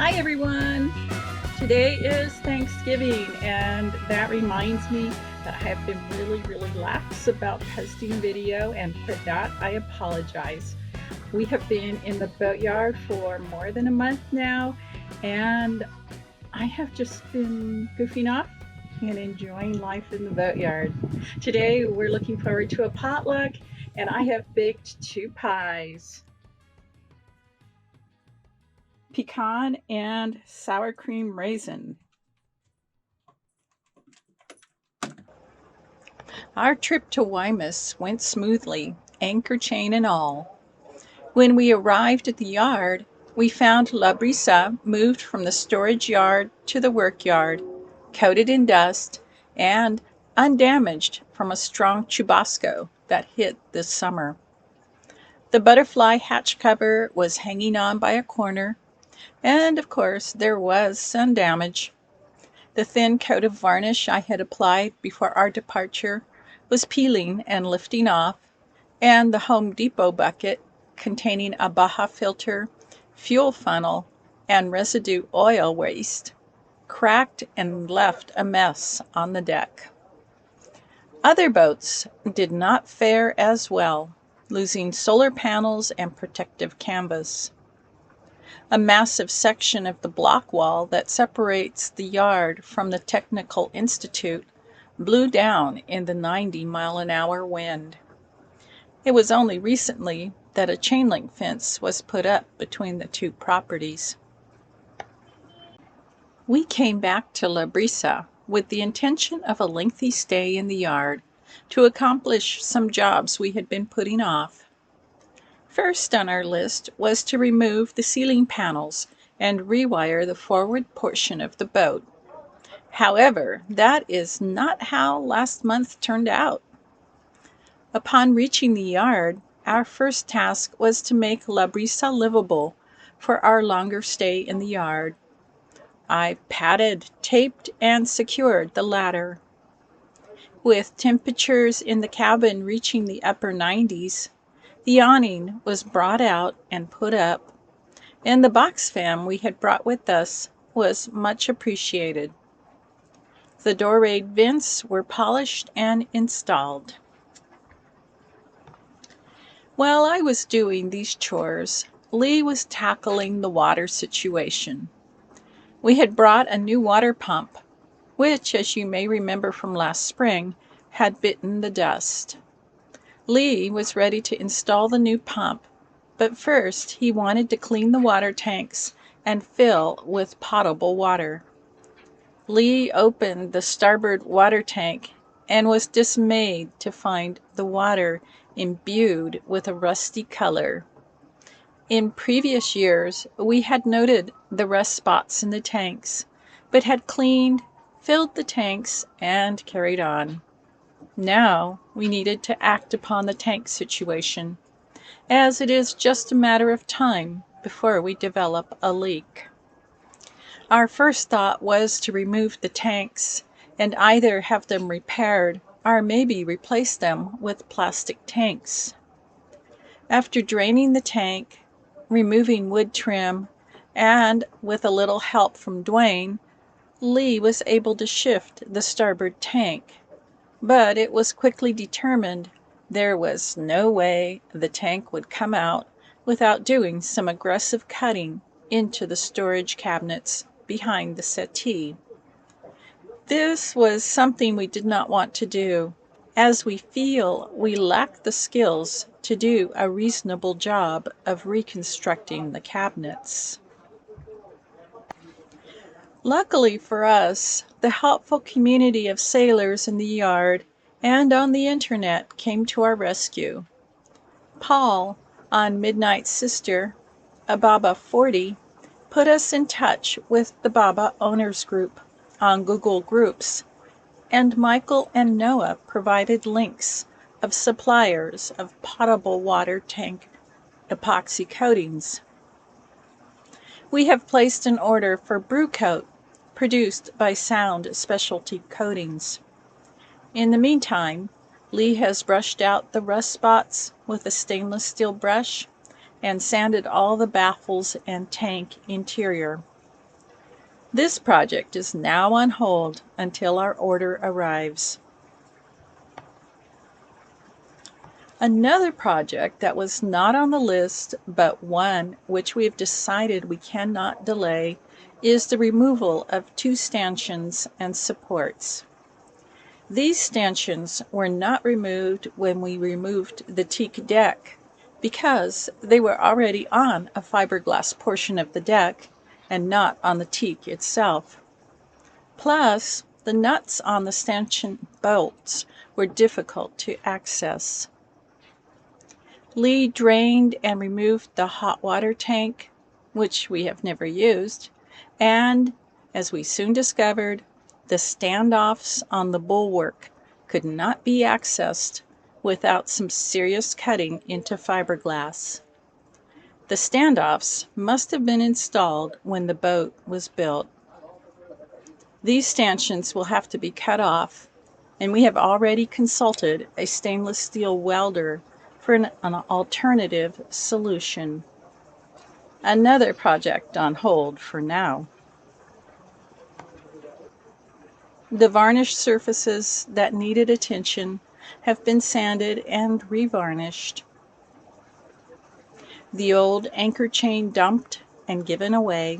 Hi everyone! Today is Thanksgiving, and that reminds me that I have been really lax about posting video, and for that I apologize. We have been in the boatyard for more than a month now, and I have just been goofing off and enjoying life in the boatyard. Today we're looking forward to a potluck, and I have baked 2 pies. Pecan and sour cream raisin. Our trip to Guaymas went smoothly, anchor chain and all. When we arrived at the yard, we found La Brisa moved from the storage yard to the work yard, coated in dust and undamaged from a strong chubasco that hit this summer. The butterfly hatch cover was hanging on by a corner, and of course there was sun damage. The thin coat of varnish I had applied before our departure was peeling and lifting off, and the Home Depot bucket containing a Baja filter, fuel funnel, and residue oil waste cracked and left a mess on the deck. Other boats did not fare as well, losing solar panels and protective canvas. A massive section of the block wall that separates the yard from the Technical Institute blew down in the 90-mile-an-hour wind. It was only recently that a chain link fence was put up between the two properties. We came back to La Brisa with the intention of a lengthy stay in the yard to accomplish some jobs we had been putting off. First on our list was to remove the ceiling panels and rewire the forward portion of the boat. However, that is not how last month turned out. Upon reaching the yard, our first task was to make La Brisa livable for our longer stay in the yard. I padded, taped, and secured the ladder. With temperatures in the cabin reaching the upper 90s, the awning was brought out and put up, and the box fan we had brought with us was much appreciated. The doorway vents were polished and installed. While I was doing these chores, Lee was tackling the water situation. We had brought a new water pump, which, as you may remember from last spring, had bitten the dust. Lee was ready to install the new pump, but first he wanted to clean the water tanks and fill with potable water. Lee opened the starboard water tank and was dismayed to find the water imbued with a rusty color. In previous years, we had noted the rust spots in the tanks, but had cleaned, filled the tanks, and carried on. Now we needed to act upon the tank situation, as it is just a matter of time before we develop a leak. Our first thought was to remove the tanks and either have them repaired or maybe replace them with plastic tanks. After draining the tank, removing wood trim, and with a little help from Dwayne, Lee was able to shift the starboard tank. But it was quickly determined there was no way the tank would come out without doing some aggressive cutting into the storage cabinets behind the settee. This was something we did not want to do, as we feel we lack the skills to do a reasonable job of reconstructing the cabinets. Luckily for us, the helpful community of sailors in the yard and on the internet came to our rescue. Paul, on Midnight Sister, a Baba 40, put us in touch with the Baba Owners Group on Google Groups, and Michael and Noah provided links of suppliers of potable water tank epoxy coatings. We have placed an order for Brew Coat, produced by Sound Specialty Coatings. In the meantime, Lee has brushed out the rust spots with a stainless steel brush and sanded all the baffles and tank interior. This project is now on hold until our order arrives. Another project that was not on the list, but one which we have decided we cannot delay, is the removal of 2 stanchions and supports. These stanchions were not removed when we removed the teak deck because they were already on a fiberglass portion of the deck and not on the teak itself. Plus, the nuts on the stanchion bolts were difficult to access. Lee drained and removed the hot water tank, which we have never used, and, as we soon discovered, the standoffs on the bulwark could not be accessed without some serious cutting into fiberglass. The standoffs must have been installed when the boat was built. These stanchions will have to be cut off, and we have already consulted a stainless steel welder for an alternative solution. Another project on hold for now. The varnished surfaces that needed attention have been sanded and revarnished. The old anchor chain dumped and given away.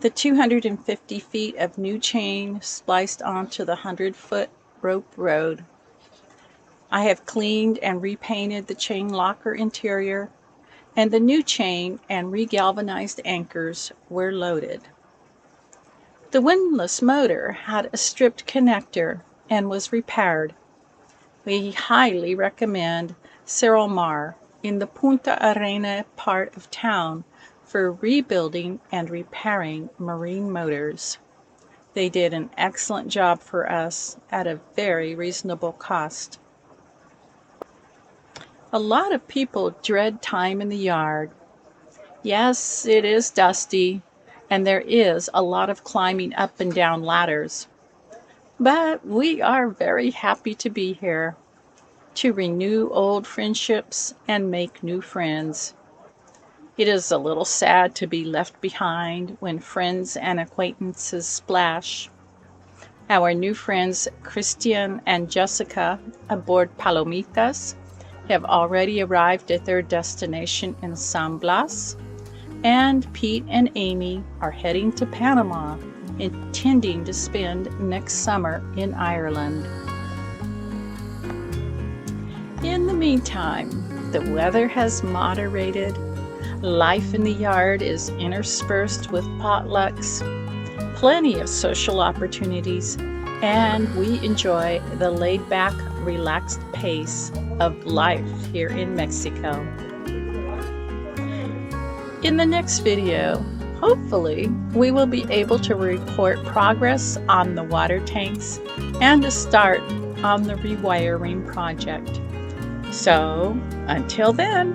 The 250 feet of new chain spliced onto the 100-foot rope road. I have cleaned and repainted the chain locker interior, and the new chain and regalvanized anchors were loaded. The windlass motor had a stripped connector and was repaired. We highly recommend Cerro Mar in the Punta Arena part of town for rebuilding and repairing marine motors. They did an excellent job for us at a very reasonable cost. A lot of people dread time in the yard. Yes, it is dusty, and there is a lot of climbing up and down ladders. But we are very happy to be here, to renew old friendships and make new friends. It is a little sad to be left behind when friends and acquaintances splash. Our new friends Christian and Jessica aboard Palomitas have already arrived at their destination in San Blas, and Pete and Amy are heading to Panama, intending to spend next summer in Ireland. In the meantime, the weather has moderated, life in the yard is interspersed with potlucks, plenty of social opportunities, and we enjoy the laid-back, relaxed pace of life here in Mexico. In the next video, hopefully, we will be able to report progress on the water tanks and a start on the rewiring project. So, until then,